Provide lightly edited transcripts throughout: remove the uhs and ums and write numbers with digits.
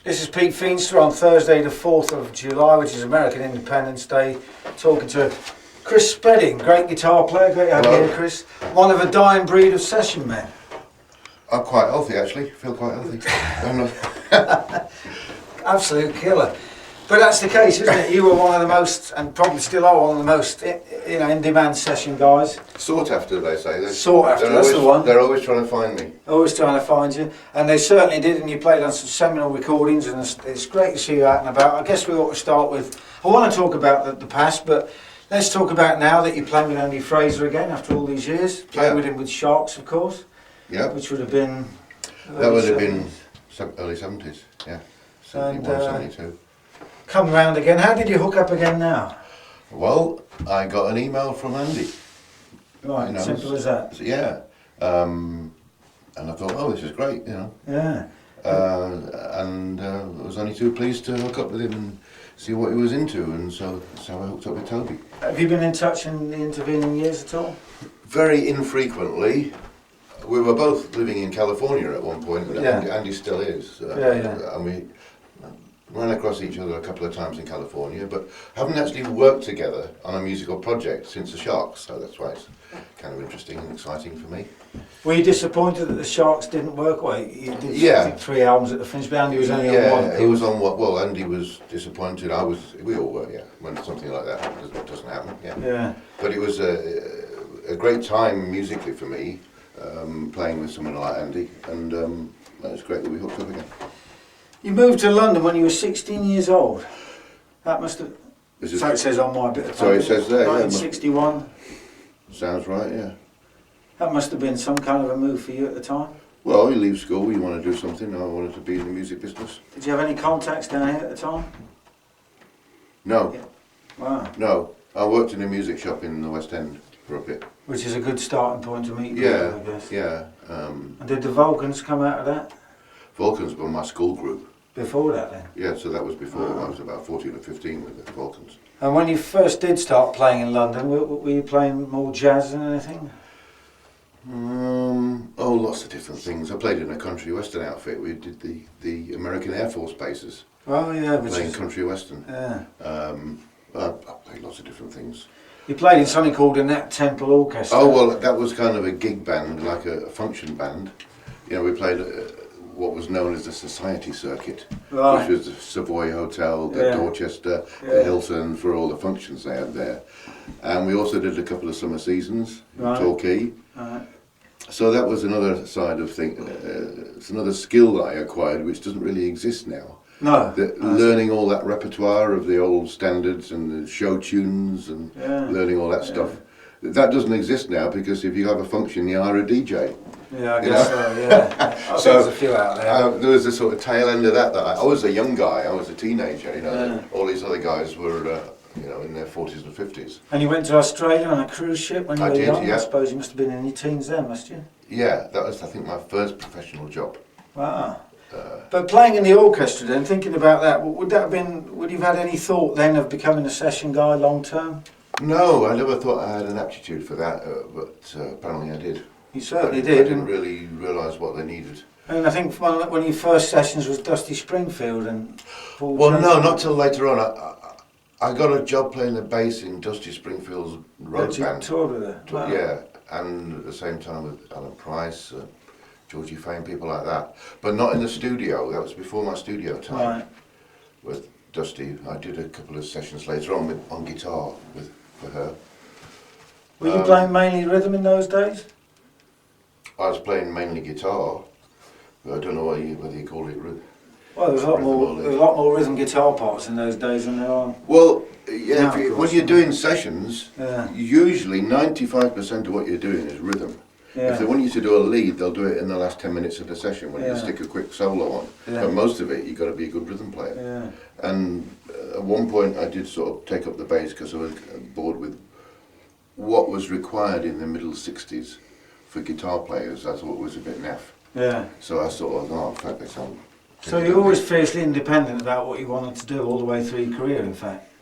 This is Pete Feenstra on Thursday the 4th of July, which is American Independence Day, talking to Chris Spedding, great guitar player, great to have you here, Chris. One of a dying breed of session men. I'm quite healthy actually, feel quite healthy. Absolute killer. But that's the case, isn't it? You were one of the most, and probably still are one of the most, in-demand session guys. Sought after, they say. Sought after, that's the one. They're always trying to find me. Always trying to find you. And they certainly did, and you played on some seminal recordings, and it's great to see you out and about. I guess we ought to start with, I want to talk about the past, but let's talk about now that you're playing with Andy Fraser again after all these years. Played with him with Sharks, of course. Yeah. Which would have been... That would have been early 70s, yeah. 71, 72. Come round again. How did you hook up again now? Well, I got an email from Andy. Right, simple as that. Yeah. And I thought, oh, this is great, Yeah. And I was only too pleased to hook up with him and see what he was into, and so I hooked up with Toby. Have you been in touch in the intervening years at all? Very infrequently. We were both living in California at one point, and Andy still is. And we ran across each other a couple of times in California, but haven't actually worked together on a musical project since the Sharks, so that's why it's kind of interesting and exciting for me. Were you disappointed that the Sharks didn't work well? You did I think 3 albums at the finish, but Andy was only on one. Yeah, he was on one. Well, Andy was disappointed. We all were, when something like that doesn't happen, Yeah. But it was a great time musically for me, playing with someone like Andy, and it was great that we hooked up again. You moved to London when you were 16 years old. That must have... So it says on my bit of paper. So it says there, 1961. Sounds right, yeah. That must have been some kind of a move for you at the time. Well, you leave school, you want to do something. I wanted to be in the music business. Did you have any contacts down here at the time? No. Yeah. Wow. No. I worked in a music shop in the West End for a bit. Which is a good starting point to meet people, I guess. Yeah. And did the Vulcans come out of that? Vulcans were my school group. Before that then? Yeah, so that was before. I was about 14 or 15 with the Vulcans. And when you first did start playing in London, were you playing more jazz than anything? Lots of different things. I played in a country western outfit. We did the American Air Force bases. Oh yeah, playing country western. Yeah. I played lots of different things. You played in something called the Nat Temple Orchestra. Oh well, that was kind of a gig band, like a function band. We played what was known as the Society Circuit, which was the Savoy Hotel, the Dorchester, the Hilton, for all the functions they had there. And we also did a couple of summer seasons in Torquay. Right. So that was another side of things. It's another skill that I acquired, which doesn't really exist now. No. Learning all that repertoire of the old standards and the show tunes and learning all that stuff. That doesn't exist now, because if you have a function, you hire a DJ. Yeah, I guess so, yeah. So there's a few out there. There was a sort of tail end of that. I was a young guy, I was a teenager, all these other guys were, in their 40s and 50s. And you went to Australia on a cruise ship when you were young? Yeah. I suppose you must have been in your teens then, must you? Yeah, that was, I think, my first professional job. Wow. But playing in the orchestra then, thinking about that, would you have had any thought then of becoming a session guy long term? No, I never thought I had an aptitude for that, but apparently I did. You certainly did. I didn't really realise what they needed. And I think one of your first sessions was Dusty Springfield and Paul Well, Jones. no, not till later on. I got a job playing the bass in Dusty Springfield's road band. Toured with her. Wow. Yeah, and at the same time with Alan Price, Georgie Fame, people like that. But not in the studio. That was before my studio time. Right. With Dusty, I did a couple of sessions later on on guitar for her. Were you playing mainly rhythm in those days? I was playing mainly guitar, but I don't know whether you call it rhythm. Well, there was a lot more rhythm guitar parts in those days than there are. Well, yeah, when you're doing sessions, Yeah. usually 95% of what you're doing is rhythm. Yeah. If they want you to do a lead, they'll do it in the last 10 minutes of the session when you stick a quick solo on. Yeah. But most of it, you've got to be a good rhythm player. Yeah. And at one point, I did sort of take up the bass because I was bored with what was required in the middle 60s for guitar players. I thought it was a bit naff. Yeah. So I sort of, in fact, that sounds... So you're always fiercely independent about what you wanted to do all the way through your career, in fact?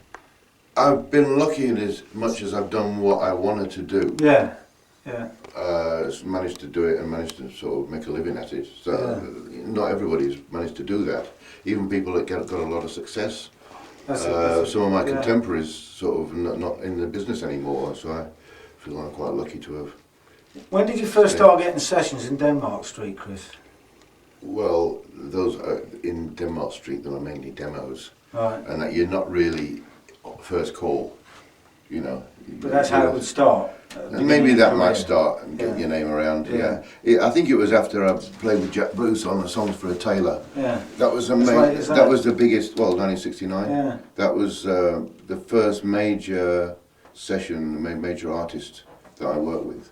I've been lucky in as much as I've done what I wanted to do. Yeah. Yeah. Managed to do it and managed to sort of make a living at it. So not everybody's managed to do that. Even people that got a lot of success. That's it. Some of my contemporaries sort of not in the business anymore, so I feel I'm quite lucky to have. When did you first start getting sessions in Denmark Street, Chris? Well, those are in Denmark Street, there are mainly demos. Right. And that you're not really first call, you know. But that's how it would start. And maybe that might start and get your name around. Yeah. I think it was after I played with Jack Bruce on the Songs for a Tailor. Yeah. That was amazing. That was the biggest. Well, 1969. Yeah. That was the first major session, major artist that I worked with.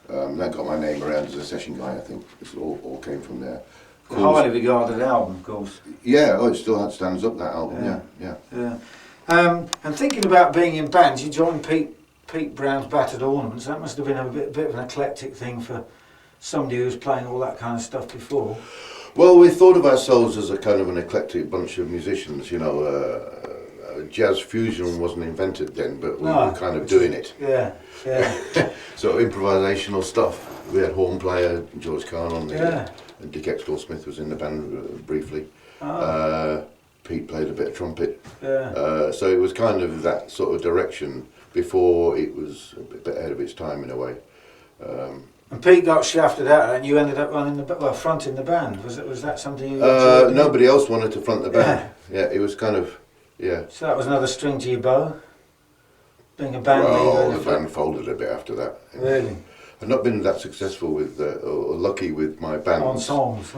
That got my name around as a session guy. I think it all came from there. A highly regarded album, of course. Yeah. Oh, it still stands up, that album. Yeah. And thinking about being in bands, you joined Pete Brown's Battered Ornaments. That must have been a bit of an eclectic thing for somebody who was playing all that kind of stuff before. Well, we thought of ourselves as a kind of an eclectic bunch of musicians. You know, jazz fusion wasn't invented then, but we were kind of doing it. Yeah. So improvisational stuff. We had horn player George Kahn on there. And Dick Extall-Smith was in the band briefly. Pete played a bit of trumpet. So it was kind of that sort of direction before it was a bit ahead of its time in a way. And Pete got shafted out and you ended up fronting the band. Was that something you nobody else wanted to front the band. Yeah, it was kind of, So that was another string to your bow? Being a band leader? Well, the band folded a bit after that. Really? I've not been that successful with, or lucky with my bands. On songs?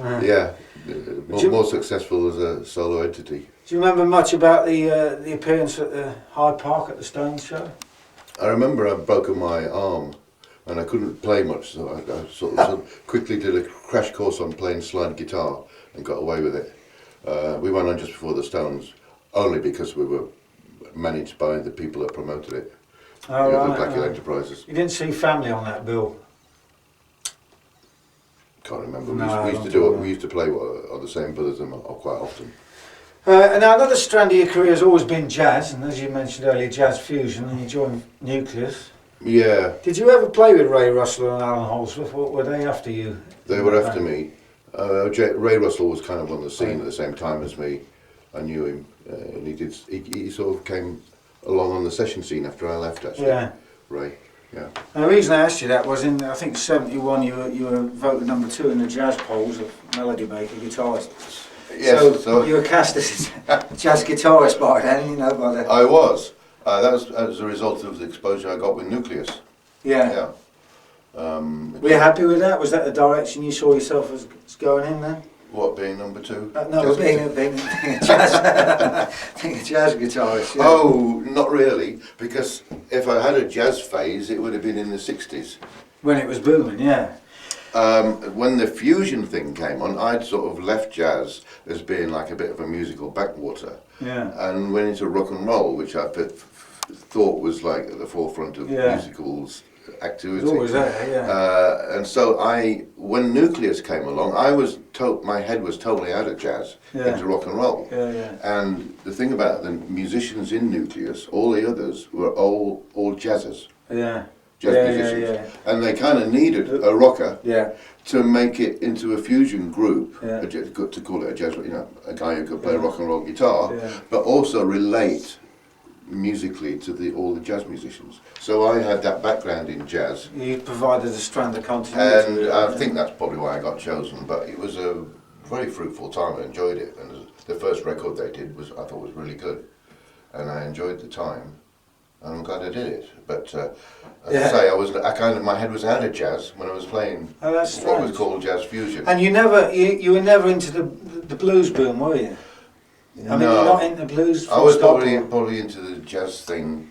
More successful as a solo entity. Do you remember much about the appearance at the Hyde Park at the Stones show? I remember I'd broken my arm and I couldn't play much, so I sort of quickly did a crash course on playing slide guitar and got away with it. We went on just before the Stones, only because we were managed by the people that promoted it. The Black Hill Enterprises. You didn't see family on that bill? Can't remember. We used to play on the same bill as them quite often. And now another strand of your career has always been jazz, and as you mentioned earlier, jazz fusion, and you joined Nucleus. Yeah. Did you ever play with Ray Russell and Alan Holdsworth? Were they after you? They were after me. Ray Russell was kind of on the scene at the same time as me. I knew him, and he sort of came along on the session scene after I left, actually. Yeah. Ray. Yeah. And the reason I asked you that was in, I think, '71 you were voted #2 in the jazz polls of Melody Maker guitarists. Yes, so you were cast as a jazz guitarist by then, you know, by then. I was. That was as a result of the exposure I got with Nucleus. Yeah. Were you happy with that? Was that the direction you saw yourself as going in then? What, being #2? No, being a jazz guitarist. Yeah. Oh, not really, because if I had a jazz phase, it would have been in the 60s. When it was booming, yeah. When the fusion thing came on, I'd sort of left jazz as being like a bit of a musical backwater, and went into rock and roll, which I thought was like at the forefront of musicals activity. Always there, and so when Nucleus came along, my head was totally out of jazz into rock and roll. And the thing about the musicians in Nucleus, all the others were all jazzers. Jazz musicians, and they kind of needed a rocker to make it into a fusion group, to call it a jazz, a guy who could play rock and roll guitar, but also relate musically to all the jazz musicians. So I had that background in jazz. You provided a strand of continuity. And I think that's probably why I got chosen, but it was a very fruitful time. I enjoyed it, and the first record they did I thought was really good, and I enjoyed the time. I'm glad I did it, but as I say, my head was out of jazz when I was playing what was called jazz fusion. And you were never into the blues boom, were you? I mean, you're not into blues. I was probably into the jazz thing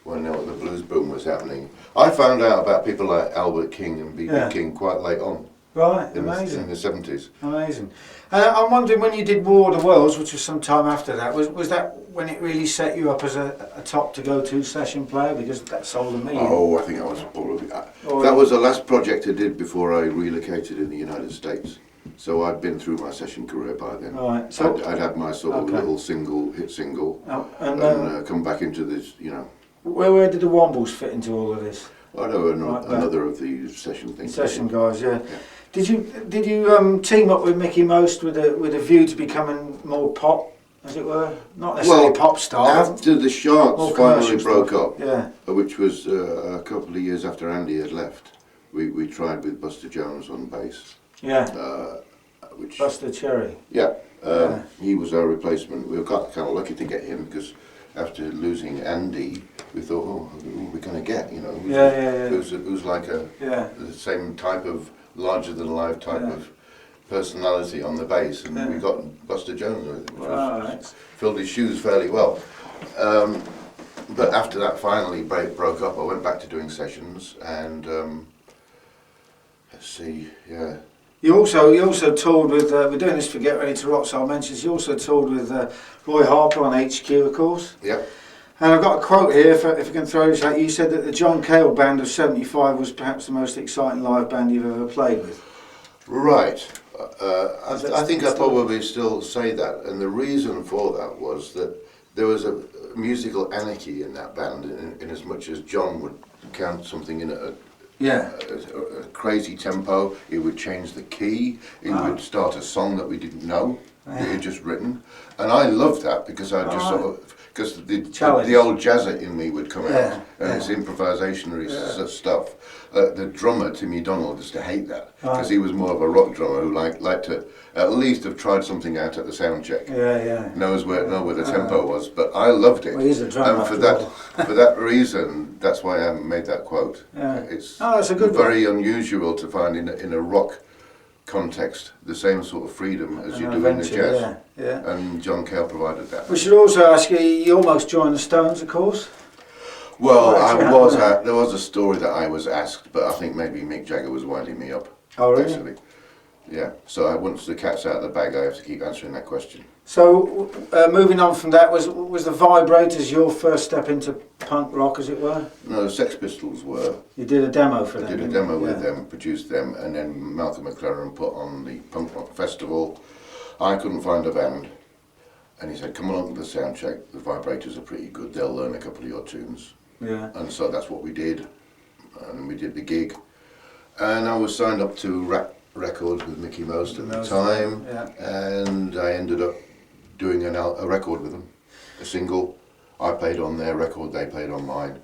when the blues boom was happening. I found out about people like Albert King and B.B. King quite late on. Right, amazing. In the 70s. Amazing. And I'm wondering, when you did War of the Worlds, which was some time after that, was that when it really set you up as a top to go to session player? Because that sold a million. Oh, I think I was probably... that was the last project I did before I relocated in the United States. So I'd been through my session career by then. Right. So I'd had my sort of little hit single, and come back into this, Where did the Wombles fit into all of this? I know another of the session things. Session guys, yeah. Did you team up with Mickey Most with a view to becoming more pop, as it were? Not necessarily pop star. After the Sharks finally broke up, yeah, which was a couple of years after Andy had left, we tried with Buster Jones on bass. Yeah. Which Buster Cherry. Yeah. He was our replacement. We were kind of lucky to get him because after losing Andy, we thought, oh, who are we going to get? You know, who's like the same type of larger than life type of personality on the bass, and we got Buster Jones, which filled his shoes fairly well. But after that finally broke up, I went back to doing sessions, and let's see, yeah. You also toured with, we're doing this for Get Ready to Rock, so I'll mention this, you also toured with Roy Harper on HQ, of course. Yep. And I've got a quote here, if I can throw this out. You said that the John Cale band of '75 was perhaps the most exciting live band you've ever played with. Right. I think I probably still say that, and the reason for that was that there was a musical anarchy in that band, in as much as John would count something in a crazy tempo, he would change the key, he would start a song that we didn't know, that he had just written, and I loved that because I just sort of, because the old jazzer in me would come out, and it's improvisationary stuff. The drummer, Timmy Donald, used to hate that, because he was more of a rock drummer who liked to at least have tried something out at the sound check. Knows where the tempo was, but I loved it. Well, he's a drummer. And for that reason, that's why I made that quote. It's that's a good very unusual to find in a rock context the same sort of freedom as you do in the jazz. And John Cale provided that. We should also ask you, you almost joined the Stones, of course. Well, there was a story that I was asked, but I think maybe Mick Jagger was winding me up. Oh, really? Actually. Yeah, so once the cat's out of the bag, I have to keep answering that question. So, moving on from that, was the Vibrators your first step into punk rock, as it were? No, the Sex Pistols were. You did a demo for them? I did a demo with them, produced them, and then Malcolm McLaren put on the Punk Rock Festival. I couldn't find a band, and he said, come along to the sound check, the Vibrators are pretty good, they'll learn a couple of your tunes. Yeah. And so that's what we did, and we did the gig. And I was signed up to Records with Mickey Most at the time, and I ended up doing a record with them, a single. I played on their record, they played on mine.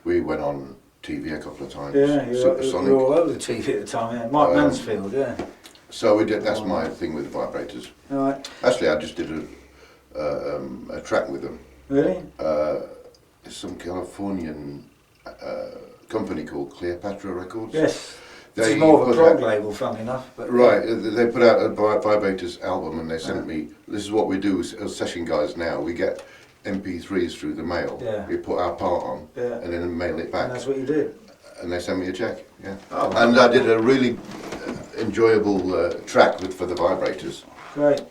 We went on TV a couple of times. Yeah, you were all over the TV at the time, Mike Mansfield, So we did, that's my thing with the Vibrators. Right. Actually, I just did a track with them. Really? It's some Californian company called Cleopatra Records. Yes. It's more of a prog label, funnily enough. But right, they put out a Vibrators album, and they sent me, this is what we do as session guys now, we get MP3s through the mail, we put our part on, and then mail it back. And that's what you did? And they sent me a check, Oh, and I did a really enjoyable track for the Vibrators. Great.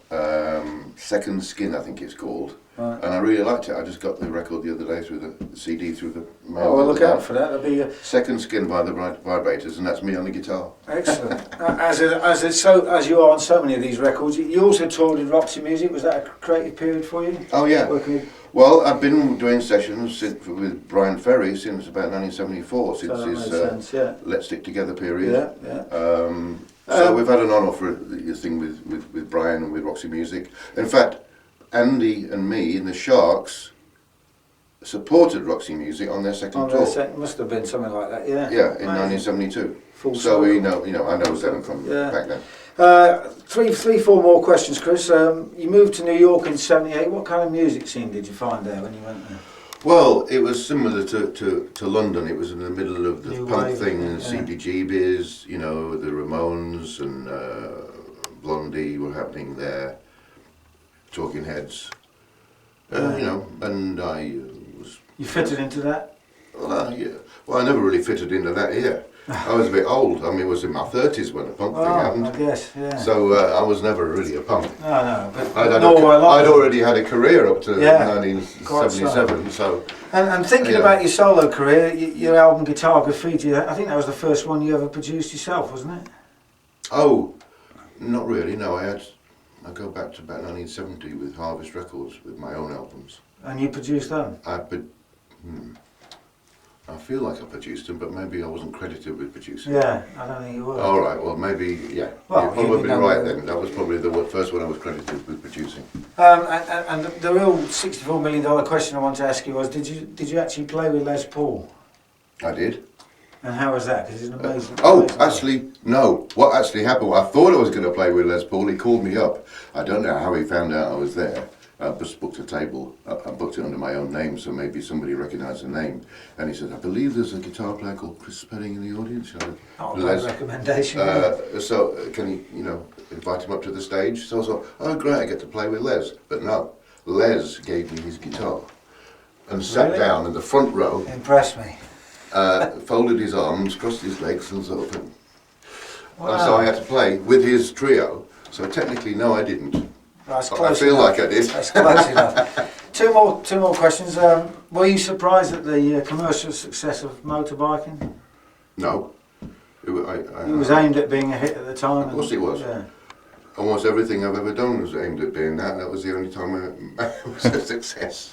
Second Skin, I think it's called. Right. And I really liked it. I just got the record the other day through the CD through the mail. Oh, well, look out for that. That'll be Second Skin by the Vibrators, and that's me on the guitar. Excellent. as you are on so many of these records, you also toured with Roxy Music. Was that a creative period for you? Oh yeah. Well, I've been doing sessions with Brian Ferry since about 1974, since his Let's Stick Together period. So we've had an on-off thing with Brian and with Roxy Music. In fact, Andy and me in the Sharks supported Roxy Music on their second tour. Must have been something like that, yeah. Yeah, in 1972. So we know, I know them from back then. Four more questions, Chris. You moved to New York in '78. What kind of music scene did you find there when you went there? Well, it was similar to London. It was in the middle of the New punk wave, thing, and CBGBs, the Ramones and Blondie were happening there. Talking Heads, and I was... You fitted into that? Well, I never really fitted into that here. I was a bit old. I mean, I was in my 30s when the punk thing happened. I guess, yeah. So I was never really a punk. No, but I'd already had a career up to 1977, so... And thinking about your solo career, your album Guitar Graffiti, I think that was the first one you ever produced yourself, wasn't it? Oh, not really, no. I go back to about 1970 with Harvest Records with my own albums. And you produced them? I feel like I produced them, but maybe I wasn't credited with producing. Yeah, I don't think you were. All right, well maybe, yeah. Well, You're probably you right then. That was probably the first one I was credited with producing. And the real $64 million question I want to ask you was, did you actually play with Les Paul? I did. And how was that? Because he's an amazing. Actually, no. What actually happened, I thought I was going to play with Les Paul. He called me up. I don't know how he found out I was there. I just booked a table. I booked it under my own name, so maybe somebody recognised the name. And he said, I believe there's a guitar player called Chris Spedding in the audience. Not a bad recommendation. So can you invite him up to the stage? So I thought, oh great, I get to play with Les. But no, Les gave me his guitar and sat down in the front row. Impressed me. Folded his arms, crossed his legs, and sort of. Wow. And so I had to play with his trio. So technically, no, I didn't. That's But close I feel enough. like I did. That's close enough. Two more questions. Were you surprised at the commercial success of motorbiking? No. It was aimed at being a hit at the time. Of course it was. Yeah. Almost everything I've ever done was aimed at being that. That was the only time it was a success.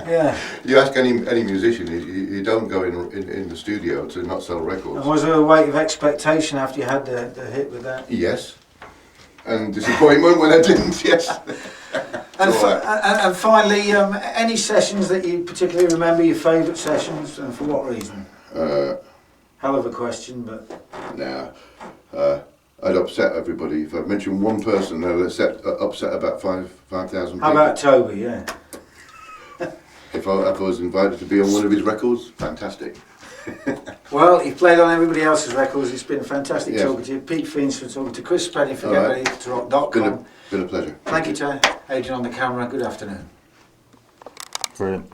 Yeah. You ask any musician, you don't go in the studio to not sell records. And was there a weight of expectation after you had the hit with that? Yes. And disappointment when I didn't, yes. And finally, any sessions that you particularly remember, your favourite sessions, and for what reason? Hell of a question, but... Nah. I'd upset everybody. If I mentioned one person, I'd upset about 5,000 people. How about Toby, yeah? If I was invited to be on one of his records, fantastic. Well, you've played on everybody else's records. It's been fantastic Yes. talking to you. Pete Fiends for talking to Chris Spedding for All right. GetReadyToRock.com. Been a pleasure. Thank you to Adrian on the camera. Good afternoon. Brilliant.